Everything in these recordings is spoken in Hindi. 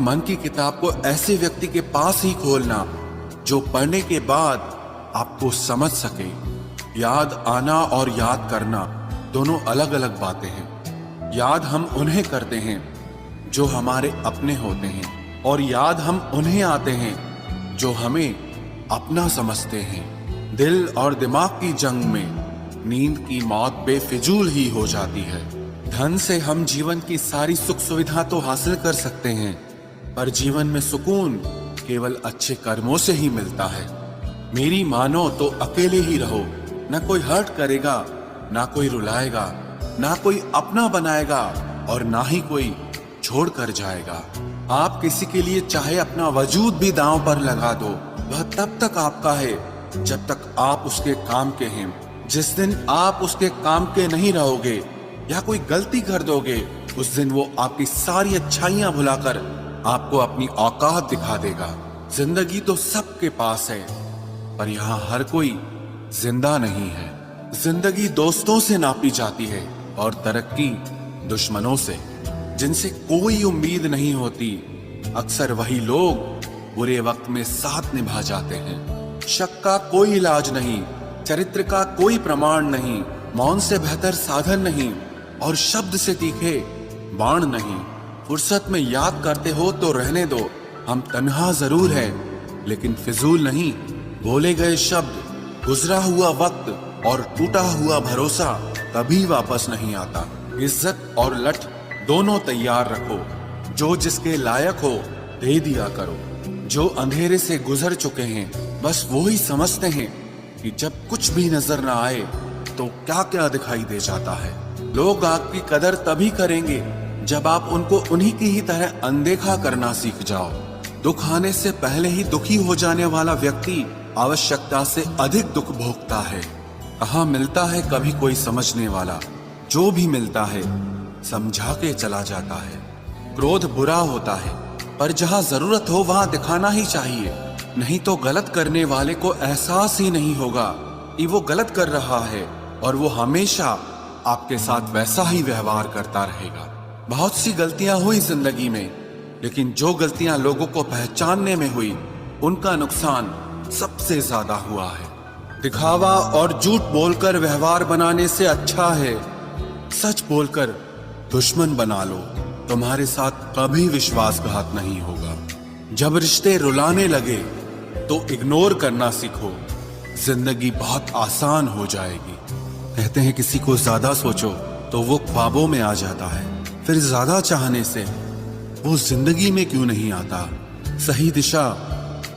मन की किताब को ऐसे व्यक्ति के पास ही खोलना जो पढ़ने के बाद आपको समझ सके। याद आना और याद करना दोनों अलग अलग बातें हैं। याद हम उन्हें करते हैं जो हमारे अपने होते हैं, और याद हम उन्हें आते हैं जो हमें अपना समझते हैं। दिल और दिमाग की जंग में नींद की मौत बेफिजूल ही हो जाती है। धन से हम जीवन की सारी सुख सुविधा तो हासिल कर सकते हैं, पर जीवन में सुकून केवल अच्छे कर्मों से ही मिलता है। मेरी मानो तो अकेले ही रहो, ना कोई हर्ट करेगा, ना कोई रुलाएगा, ना कोई अपना बनाएगा, और ना ही कोई छोड़ कर जाएगा। आप किसी के लिए चाहे अपना वजूद भी दांव पर लगा दो, वह तब तक आपका है जब तक आप उसके काम के हैं। जिस दिन आप उसके काम के नहीं रहोगे या कोई गलती कर दोगे, उस दिन वो आपकी सारी अच्छाइयां भुलाकर आपको अपनी औकात दिखा देगा। जिंदगी तो सबके पास है, पर यहाँ हर कोई जिंदा नहीं है। जिंदगी दोस्तों से नापी जाती है और तरक्की दुश्मनों से। जिनसे कोई उम्मीद नहीं होती, अक्सर वही लोग बुरे वक्त में साथ निभा जाते हैं। शक का कोई इलाज नहीं, चरित्र का कोई प्रमाण नहीं, मौन से बेहतर साधन नहीं, और शब्द से तीखे बाण नहीं। फुर्सत में याद करते हो तो रहने दो, हम तन्हा जरूर है लेकिन फिजूल नहीं। बोले गए शब्द, गुजरा हुआ वक्त और टूटा हुआ भरोसा कभी वापस नहीं आता। इज्जत और लठ दोनों तैयार रखो, जो जिसके लायक हो दे दिया करो। जो अंधेरे से गुजर चुके हैं बस वो ही समझते हैं कि जब कुछ भी नजर ना आए तो क्या क्या दिखाई दे जाता है। लोग आपकी कदर तभी करेंगे जब आप उनको उन्हीं की ही तरह अनदेखा करना सीख जाओ। दुख आने से पहले ही दुखी हो जाने वाला व्यक्ति आवश्यकता से अधिक दुख भोगता है। कहाँ मिलता है कभी कोई समझने वाला, जो भी मिलता है समझा के चला जाता है। क्रोध बुरा होता है, पर जहाँ जरूरत हो वहाँ दिखाना ही चाहिए, नहीं तो गलत करने वाले को एहसास ही नहीं होगा कि वो गलत कर रहा है, और वो हमेशा आपके साथ वैसा ही व्यवहार करता रहेगा। बहुत सी गलतियां हुई जिंदगी में, लेकिन जो गलतियां लोगों को पहचानने में हुई, उनका नुकसान सबसे ज्यादा हुआ है। दिखावा और झूठ बोलकर व्यवहार बनाने से अच्छा है सच बोलकर दुश्मन बना लो। तुम्हारे साथ कभी विश्वासघात नहीं होगा। जब रिश्ते रुलाने लगे तो इग्नोर करना सीखो, जिंदगी बहुत आसान हो जाएगी। कहते हैं किसी को ज्यादा सोचो तो वो ख्वाबों में आ जाता है, फिर ज्यादा चाहने से वो जिंदगी में क्यों नहीं आता। सही दिशा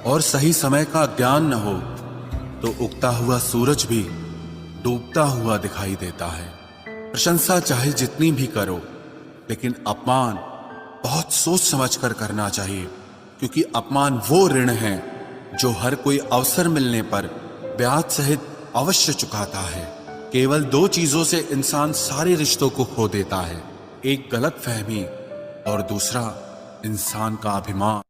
और सही समय का ज्ञान न हो तो उगता हुआ सूरज भी डूबता हुआ दिखाई देता है। प्रशंसा चाहे जितनी भी करो, लेकिन अपमान बहुत सोच समझकर करना चाहिए, क्योंकि अपमान वो ऋण है जो हर कोई अवसर मिलने पर ब्याज सहित अवश्य चुकाता है। केवल दो चीजों से इंसान सारे रिश्तों को खो देता है, एक गलत फहमी और दूसरा इंसान का अभिमान।